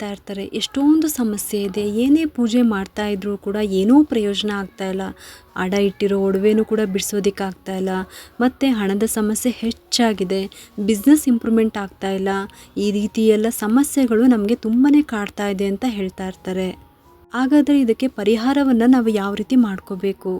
ಹೇಳ್ತಾ ಇರ್ತಾರೆ, ಎಷ್ಟೊಂದು ಸಮಸ್ಯೆ ಇದೆ, ಏನೇ ಪೂಜೆ ಮಾಡ್ತಾ ಇದ್ರೂ ಕೂಡ ಏನೂ ಪ್ರಯೋಜನ ಆಗ್ತಾ ಇಲ್ಲ, ಅಡ ಇಟ್ಟಿರೋ ಒಡವೆನೂ ಕೂಡ ಬಿಡಿಸೋದಕ್ಕಾಗ್ತಾ ಇಲ್ಲ, ಮತ್ತು ಹಣದ ಸಮಸ್ಯೆ ಹೆಚ್ಚಾಗಿದೆ, ಬಿಸ್ನೆಸ್ ಇಂಪ್ರೂವ್ಮೆಂಟ್ ಆಗ್ತಾ ಇಲ್ಲ, ಈ ರೀತಿ ಎಲ್ಲ ಸಮಸ್ಯೆಗಳು ನಮಗೆ ತುಂಬಾ ಕಾಡ್ತಾ ಇದೆ ಅಂತ ಹೇಳ್ತಾ ಇರ್ತಾರೆ. ಹಾಗಾದರೆ ಇದಕ್ಕೆ ಪರಿಹಾರವನ್ನು ನಾವು ಯಾವ ರೀತಿ ಮಾಡ್ಕೋಬೇಕು?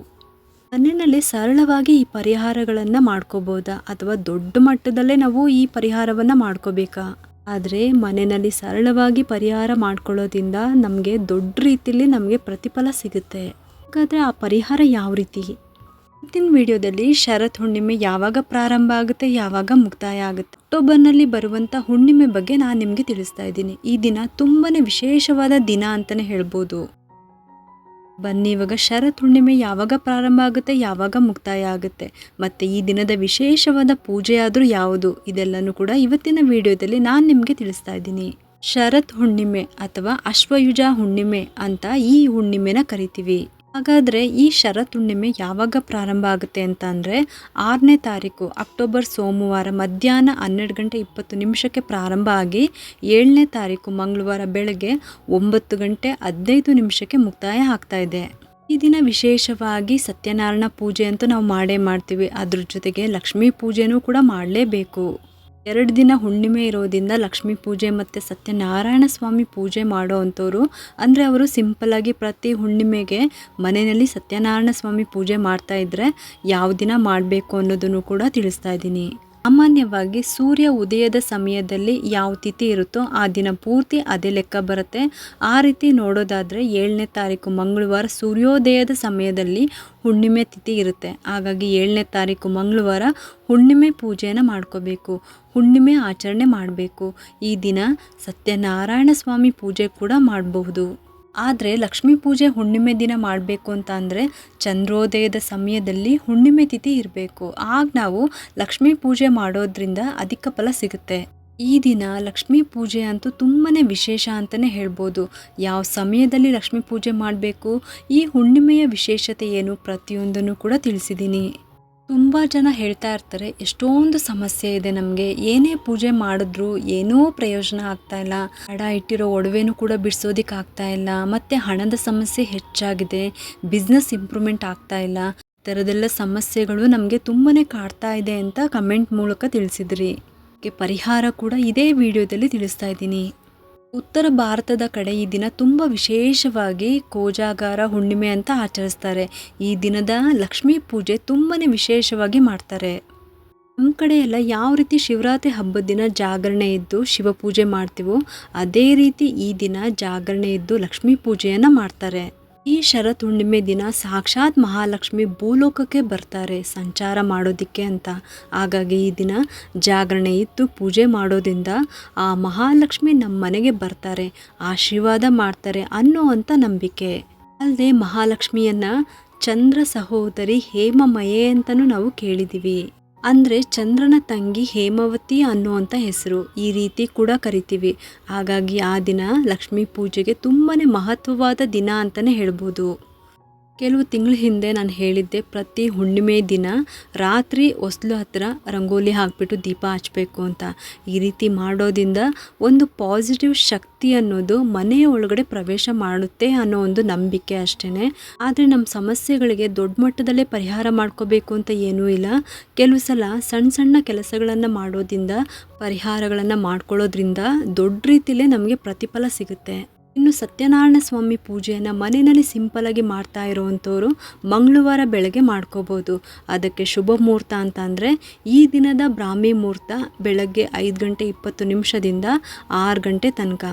ಮನೆಯಲ್ಲಿ ಸರಳವಾಗಿ ಈ ಪರಿಹಾರಗಳನ್ನು ಮಾಡ್ಕೋಬೋದಾ, ಅಥವಾ ದೊಡ್ಡ ಮಟ್ಟದಲ್ಲೇ ನಾವು ಈ ಪರಿಹಾರವನ್ನು ಮಾಡ್ಕೋಬೇಕಾ? ಆದರೆ ಮನೆಯಲ್ಲಿ ಸರಳವಾಗಿ ಪರಿಹಾರ ಮಾಡ್ಕೊಳ್ಳೋದ್ರಿಂದ ನಮಗೆ ದೊಡ್ಡ ರೀತಿಯಲ್ಲಿ ನಮಗೆ ಪ್ರತಿಫಲ ಸಿಗುತ್ತೆ. ಹಾಗಾದರೆ ಆ ಪರಿಹಾರ ಯಾವ ರೀತಿ? ಇವತ್ತಿನ ವಿಡಿಯೋದಲ್ಲಿ ಶರತ್ ಹುಣ್ಣಿಮೆ ಯಾವಾಗ ಪ್ರಾರಂಭ ಆಗುತ್ತೆ, ಯಾವಾಗ ಮುಕ್ತಾಯ ಆಗುತ್ತೆ, ಅಕ್ಟೋಬರ್ನಲ್ಲಿ ಬರುವಂಥ ಹುಣ್ಣಿಮೆ ಬಗ್ಗೆ ನಾನು ನಿಮಗೆ ತಿಳಿಸ್ತಾ ಇದ್ದೀನಿ. ಈ ದಿನ ತುಂಬಾ ವಿಶೇಷವಾದ ದಿನ ಅಂತಲೇ ಹೇಳ್ಬೋದು. ಬನ್ನಿ ಇವಾಗ ಶರತ್ ಹುಣ್ಣಿಮೆ ಯಾವಾಗ ಪ್ರಾರಂಭ ಆಗುತ್ತೆ, ಯಾವಾಗ ಮುಕ್ತಾಯ ಆಗುತ್ತೆ, ಮತ್ತು ಈ ದಿನದ ವಿಶೇಷವಾದ ಪೂಜೆ ಆದರೂ ಯಾವುದು, ಇದೆಲ್ಲನೂ ಕೂಡ ಇವತ್ತಿನ ವಿಡಿಯೋದಲ್ಲಿ ನಾನು ನಿಮಗೆ ತಿಳಿಸ್ತಾ ಇದ್ದೀನಿ. ಶರತ್ ಹುಣ್ಣಿಮೆ ಅಥವಾ ಅಶ್ವಯುಜ ಹುಣ್ಣಿಮೆ ಅಂತ ಈ ಹುಣ್ಣಿಮೆನ ಕರಿತೀವಿ. ಹಾಗಾದರೆ ಈ ಶರತ್ ಹುಣ್ಣಿಮೆ ಯಾವಾಗ ಪ್ರಾರಂಭ ಆಗುತ್ತೆ ಅಂತ ಅಂದರೆ 6ನೇ ತಾರೀಕು ಅಕ್ಟೋಬರ್ ಸೋಮವಾರ ಮಧ್ಯಾಹ್ನ 12:20 ಪ್ರಾರಂಭ ಆಗಿ 7ನೇ ತಾರೀಕು ಮಂಗಳವಾರ ಬೆಳಗ್ಗೆ 9:15 ಮುಕ್ತಾಯ ಆಗ್ತಾ ಇದೆ. ಈ ದಿನ ವಿಶೇಷವಾಗಿ ಸತ್ಯನಾರಾಯಣ ಪೂಜೆ ಅಂತೂ ನಾವು ಮಾಡೇ ಮಾಡ್ತೀವಿ. ಅದ್ರ ಜೊತೆಗೆ ಲಕ್ಷ್ಮೀ ಪೂಜೆನೂ ಕೂಡ ಮಾಡಲೇಬೇಕು. 2 ದಿನ ಹುಣ್ಣಿಮೆ ಇರೋದ್ರಿಂದ ಲಕ್ಷ್ಮೀ ಪೂಜೆ ಮತ್ತು ಸತ್ಯನಾರಾಯಣ ಸ್ವಾಮಿ ಪೂಜೆ ಮಾಡೋ ಅಂಥವ್ರು, ಅಂದರೆ ಅವರು ಸಿಂಪಲ್ಲಾಗಿ ಪ್ರತಿ ಹುಣ್ಣಿಮೆಗೆ ಮನೆಯಲ್ಲಿ ಸತ್ಯನಾರಾಯಣ ಸ್ವಾಮಿ ಪೂಜೆ ಮಾಡ್ತಾ ಇದ್ದರೆ ಯಾವ ದಿನ ಮಾಡಬೇಕು ಅನ್ನೋದನ್ನು ಕೂಡ ತಿಳಿಸ್ತಾ ಇದ್ದೀನಿ. ಸಾಮಾನ್ಯವಾಗಿ ಸೂರ್ಯ ಉದಯದ ಸಮಯದಲ್ಲಿ ಯಾವ ತಿಥಿ ಇರುತ್ತೋ ಆ ದಿನ ಪೂರ್ತಿ ಅದೇ ಲೆಕ್ಕ ಬರುತ್ತೆ. ಆ ರೀತಿ ನೋಡೋದಾದರೆ 7ನೇ ತಾರೀಕು ಮಂಗಳವಾರ ಸೂರ್ಯೋದಯದ ಸಮಯದಲ್ಲಿ ಹುಣ್ಣಿಮೆ ತಿಥಿ ಇರುತ್ತೆ. ಹಾಗಾಗಿ 7ನೇ ತಾರೀಕು ಮಂಗಳವಾರ ಹುಣ್ಣಿಮೆ ಪೂಜೆಯನ್ನು ಮಾಡ್ಕೋಬೇಕು, ಹುಣ್ಣಿಮೆ ಆಚರಣೆ ಮಾಡಬೇಕು. ಈ ದಿನ ಸತ್ಯನಾರಾಯಣ ಸ್ವಾಮಿ ಪೂಜೆ ಕೂಡ ಮಾಡಬಹುದು. ಆದರೆ ಲಕ್ಷ್ಮೀ ಪೂಜೆ ಹುಣ್ಣಿಮೆ ದಿನ ಮಾಡಬೇಕು ಅಂತ ಅಂದರೆ ಚಂದ್ರೋದಯದ ಸಮಯದಲ್ಲಿ ಹುಣ್ಣಿಮೆ ತಿಥಿ ಇರಬೇಕು. ಆಗ ನಾವು ಲಕ್ಷ್ಮೀ ಪೂಜೆ ಮಾಡೋದ್ರಿಂದ ಅಧಿಕ ಫಲ ಸಿಗುತ್ತೆ. ಈ ದಿನ ಲಕ್ಷ್ಮೀ ಪೂಜೆ ಅಂತೂ ತುಂಬಾ ವಿಶೇಷ ಅಂತಲೇ ಹೇಳ್ಬೋದು. ಯಾವ ಸಮಯದಲ್ಲಿ ಲಕ್ಷ್ಮೀ ಪೂಜೆ ಮಾಡಬೇಕು, ಈ ಹುಣ್ಣಿಮೆಯ ವಿಶೇಷತೆ ಏನು, ಪ್ರತಿಯೊಂದನ್ನು ಕೂಡ ತಿಳಿಸಿದ್ದೀನಿ. ತುಂಬ ಜನ ಹೇಳ್ತಾ ಇರ್ತಾರೆ, ಎಷ್ಟೊಂದು ಸಮಸ್ಯೆ ಇದೆ ನಮಗೆ, ಏನೇ ಪೂಜೆ ಮಾಡಿದ್ರೂ ಏನೂ ಪ್ರಯೋಜನ ಆಗ್ತಾ ಇಲ್ಲ, ಅಡ ಇಟ್ಟಿರೋ ಒಡವೆನೂ ಕೂಡ ಬಿಡಿಸೋದಕ್ಕೆ ಆಗ್ತಾ ಇಲ್ಲ, ಮತ್ತು ಹಣದ ಸಮಸ್ಯೆ ಹೆಚ್ಚಾಗಿದೆ, ಬಿಸ್ನೆಸ್ ಇಂಪ್ರೂವ್ಮೆಂಟ್ ಆಗ್ತಾ ಇಲ್ಲ, ಈ ಥರದೆಲ್ಲ ಸಮಸ್ಯೆಗಳು ನಮಗೆ ತುಂಬಾ ಕಾಡ್ತಾ ಇದೆ ಅಂತ ಕಮೆಂಟ್ ಮೂಲಕ ತಿಳಿಸಿದ್ರಿ. ಪರಿಹಾರ ಕೂಡ ಇದೇ ವಿಡಿಯೋದಲ್ಲಿ ತಿಳಿಸ್ತಾ ಇದ್ದೀನಿ. ಉತ್ತರ ಭಾರತದ ಕಡೆ ಈ ದಿನ ತುಂಬ ವಿಶೇಷವಾಗಿ ಕೋಜಾಗಾರ ಹುಣ್ಣಿಮೆ ಅಂತ ಆಚರಿಸ್ತಾರೆ. ಈ ದಿನದ ಲಕ್ಷ್ಮೀ ಪೂಜೆ ತುಂಬಾ ವಿಶೇಷವಾಗಿ ಮಾಡ್ತಾರೆ. ನಮ್ಮ ಕಡೆ ಎಲ್ಲ ಯಾವ ರೀತಿ ಶಿವರಾತ್ರಿ ಹಬ್ಬದ ದಿನ ಜಾಗರಣೆ ಇದ್ದು ಶಿವಪೂಜೆ ಮಾಡ್ತೀವೋ ಅದೇ ರೀತಿ ಈ ದಿನ ಜಾಗರಣೆ ಇದ್ದು ಲಕ್ಷ್ಮೀ ಪೂಜೆಯನ್ನು ಮಾಡ್ತಾರೆ. ಈ ಶರತ್ ಹುಣ್ಣಿಮೆ ದಿನ ಸಾಕ್ಷಾತ್ ಮಹಾಲಕ್ಷ್ಮಿ ಭೂಲೋಕಕ್ಕೆ ಬರ್ತಾರೆ ಸಂಚಾರ ಮಾಡೋದಕ್ಕೆ ಅಂತ. ಹಾಗಾಗಿ ಈ ದಿನ ಜಾಗರಣೆ ಇದ್ದು ಪೂಜೆ ಮಾಡೋದ್ರಿಂದ ಆ ಮಹಾಲಕ್ಷ್ಮಿ ನಮ್ಮ ಮನೆಗೆ ಬರ್ತಾರೆ, ಆಶೀರ್ವಾದ ಮಾಡ್ತಾರೆ ಅನ್ನೋವಂಥ ನಂಬಿಕೆ. ಅಲ್ಲದೆ ಮಹಾಲಕ್ಷ್ಮಿಯನ್ನು ಚಂದ್ರ ಸಹೋದರಿ ಹೇಮಮಯೇ ಅಂತಲೂ ನಾವು ಕೇಳಿದ್ದೀವಿ. ಅಂದರೆ ಚಂದ್ರನ ತಂಗಿ ಹೇಮಾವತಿ ಅನ್ನುವಂಥ ಹೆಸರು, ಈ ರೀತಿ ಕೂಡ ಕರಿತೀವಿ. ಹಾಗಾಗಿ ಆ ದಿನ ಲಕ್ಷ್ಮೀ ಪೂಜೆಗೆ ತುಂಬಾ ಮಹತ್ವವಾದ ದಿನ ಅಂತಲೇ ಹೇಳ್ಬೋದು. ಕೆಲವು ತಿಂಗಳ ಹಿಂದೆ ನಾನು ಹೇಳಿದ್ದೆ, ಪ್ರತಿ ಹುಣ್ಣಿಮೆ ದಿನ ರಾತ್ರಿ ಹೊಸ್ಲು ಹತ್ತಿರ ರಂಗೋಲಿ ಹಾಕಿಬಿಟ್ಟು ದೀಪ ಹಚ್ಚಬೇಕು ಅಂತ. ಈ ರೀತಿ ಮಾಡೋದ್ರಿಂದ ಒಂದು ಪಾಸಿಟಿವ್ ಶಕ್ತಿ ಅನ್ನೋದು ಮನೆಯ ಒಳಗಡೆ ಪ್ರವೇಶ ಮಾಡುತ್ತೆ ಅನ್ನೋ ಒಂದು ನಂಬಿಕೆ ಅಷ್ಟೇ. ಆದರೆ ನಮ್ಮ ಸಮಸ್ಯೆಗಳಿಗೆ ದೊಡ್ಡ ಮಟ್ಟದಲ್ಲೇ ಪರಿಹಾರ ಮಾಡ್ಕೋಬೇಕು ಅಂತ ಏನೂ ಇಲ್ಲ. ಕೆಲವು ಸಲ ಸಣ್ಣ ಸಣ್ಣ ಕೆಲಸಗಳನ್ನು ಮಾಡೋದ್ರಿಂದ, ಪರಿಹಾರಗಳನ್ನು ಮಾಡ್ಕೊಳ್ಳೋದ್ರಿಂದ ದೊಡ್ಡ ರೀತಿಯಲ್ಲೇ ನಮಗೆ ಪ್ರತಿಫಲ ಸಿಗುತ್ತೆ. ಇನ್ನು ಸತ್ಯನಾರಾಯಣ ಸ್ವಾಮಿ ಪೂಜೆಯನ್ನು ಮನೆಯಲ್ಲಿ ಸಿಂಪಲಾಗಿ ಮಾಡ್ತಾ ಇರೋವಂಥವ್ರು ಮಂಗಳವಾರ ಬೆಳಗ್ಗೆ ಮಾಡ್ಕೋಬೋದು. ಅದಕ್ಕೆ ಶುಭ ಮುಹೂರ್ತ ಅಂತ ಅಂದರೆ ಈ ದಿನದ ಬ್ರಾಹ್ಮಿ ಮುಹೂರ್ತ ಬೆಳಗ್ಗೆ 5:20 6 ಗಂಟೆ ತನಕ.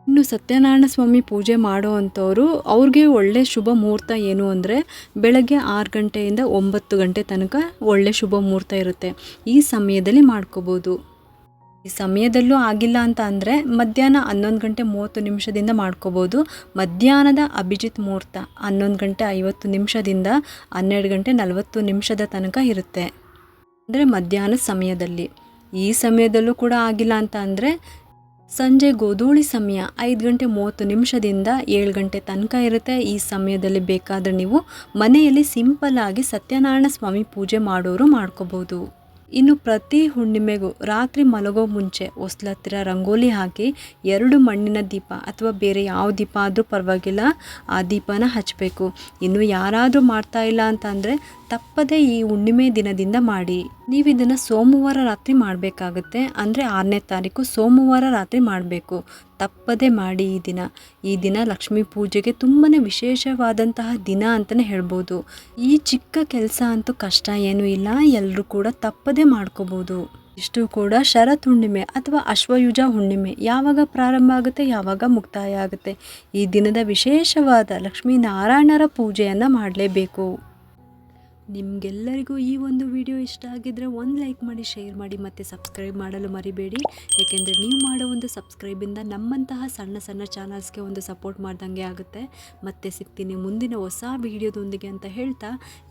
ಇನ್ನು ಸತ್ಯನಾರಾಯಣ ಸ್ವಾಮಿ ಪೂಜೆ ಮಾಡೋ ಅಂಥವ್ರು ಅವ್ರಿಗೆ ಒಳ್ಳೆ ಶುಭ ಮುಹೂರ್ತ ಏನು ಅಂದರೆ ಬೆಳಗ್ಗೆ 6 ಗಂಟೆಯಿಂದ 9 ಗಂಟೆ ತನಕ ಒಳ್ಳೆ ಶುಭ ಮುಹೂರ್ತ ಇರುತ್ತೆ. ಈ ಸಮಯದಲ್ಲಿ ಮಾಡ್ಕೋಬೋದು. ಈ ಸಮಯದಲ್ಲೂ ಆಗಿಲ್ಲ ಅಂತ ಅಂದರೆ ಮಧ್ಯಾಹ್ನ 11:30 ಮಾಡ್ಕೋಬೋದು. ಮಧ್ಯಾಹ್ನದ ಅಭಿಜಿತ್ ಮುಹೂರ್ತ 11:50 12:40 ತನಕ ಇರುತ್ತೆ, ಅಂದರೆ ಮಧ್ಯಾಹ್ನದ ಸಮಯದಲ್ಲಿ. ಈ ಸಮಯದಲ್ಲೂ ಕೂಡ ಆಗಿಲ್ಲ ಅಂತ ಅಂದರೆ ಸಂಜೆ ಗೋಧೂಳಿ ಸಮಯ 5:30 7 ಗಂಟೆ ತನಕ ಇರುತ್ತೆ. ಈ ಸಮಯದಲ್ಲಿ ಬೇಕಾದರೆ ನೀವು ಮನೆಯಲ್ಲಿ ಸಿಂಪಲ್ಲಾಗಿ ಸತ್ಯನಾರಾಯಣ ಸ್ವಾಮಿ ಪೂಜೆ ಮಾಡೋರು ಮಾಡ್ಕೋಬೋದು. ಇನ್ನು ಪ್ರತಿ ಹುಣ್ಣಿಮೆಗೂ ರಾತ್ರಿ ಮಲಗೋ ಮುಂಚೆ ಹೊಸ್ಲ ಹತ್ತಿರ ರಂಗೋಲಿ ಹಾಕಿ 2 ಮಣ್ಣಿನ ದೀಪ ಅಥವಾ ಬೇರೆ ಯಾವ ದೀಪ ಆದರೂ ಪರವಾಗಿಲ್ಲ, ಆ ದೀಪನ ಹಚ್ಚಬೇಕು. ಇನ್ನು ಯಾರಾದರೂ ಮಾಡ್ತಾ ಇಲ್ಲ ಅಂತ ಅಂದರೆ ತಪ್ಪದೇ ಈ ಹುಣ್ಣಿಮೆ ದಿನದಿಂದ ಮಾಡಿ. ನೀವು ಇದನ್ನು ಸೋಮವಾರ ರಾತ್ರಿ ಮಾಡಬೇಕಾಗುತ್ತೆ, ಅಂದರೆ 6ನೇ ತಾರೀಕು ಸೋಮವಾರ ರಾತ್ರಿ ಮಾಡಬೇಕು. ತಪ್ಪದೇ ಮಾಡಿ ಈ ದಿನ ಲಕ್ಷ್ಮೀ ಪೂಜೆಗೆ ತುಂಬಾ ವಿಶೇಷವಾದಂತಹ ದಿನ ಅಂತಲೇ ಹೇಳ್ಬೋದು. ಈ ಚಿಕ್ಕ ಕೆಲಸ ಅಂತೂ ಕಷ್ಟ ಏನೂ ಇಲ್ಲ, ಎಲ್ಲರೂ ಕೂಡ ತಪ್ಪದೇ ಮಾಡ್ಕೋಬೋದು. ಇಷ್ಟು ಕೂಡ ಶರತ್ ಹುಣ್ಣಿಮೆ ಅಥವಾ ಅಶ್ವಯುಜ ಹುಣ್ಣಿಮೆ ಯಾವಾಗ ಪ್ರಾರಂಭ ಆಗುತ್ತೆ, ಯಾವಾಗ ಮುಕ್ತಾಯ ಆಗುತ್ತೆ, ಈ ದಿನದ ವಿಶೇಷವಾದ ಲಕ್ಷ್ಮೀನಾರಾಯಣರ ಪೂಜೆಯನ್ನು ಮಾಡಲೇಬೇಕು. ನಿಮಗೆಲ್ಲರಿಗೂ ಈ ಒಂದು ವಿಡಿಯೋ ಇಷ್ಟ ಆಗಿದ್ದರೆ ಒಂದು ಲೈಕ್ ಮಾಡಿ, ಶೇರ್ ಮಾಡಿ ಮತ್ತು ಸಬ್ಸ್ಕ್ರೈಬ್ ಮಾಡಲು ಮರಿಬೇಡಿ. ಏಕೆಂದರೆ ನೀವು ಮಾಡೋ ಒಂದು ಸಬ್ಸ್ಕ್ರೈಬಿಂದ ನಮ್ಮಂತಹ ಸಣ್ಣ ಸಣ್ಣ ಚಾನಲ್ಸ್ಗೆ ಒಂದು ಸಪೋರ್ಟ್ ಮಾಡ್ದಂಗೆ ಆಗುತ್ತೆ. ಮತ್ತೆ ಸಿಗ್ತೀನಿ ಮುಂದಿನ ಹೊಸ ವಿಡಿಯೋದೊಂದಿಗೆ ಅಂತ ಹೇಳ್ತಾ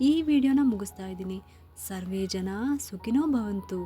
ಈ ವಿಡಿಯೋನ ಮುಗಿಸ್ತಾ ಇದ್ದೀನಿ. ಸರ್ವೇ ಜನ ಸುಖಿನೋ ಭವಂತು.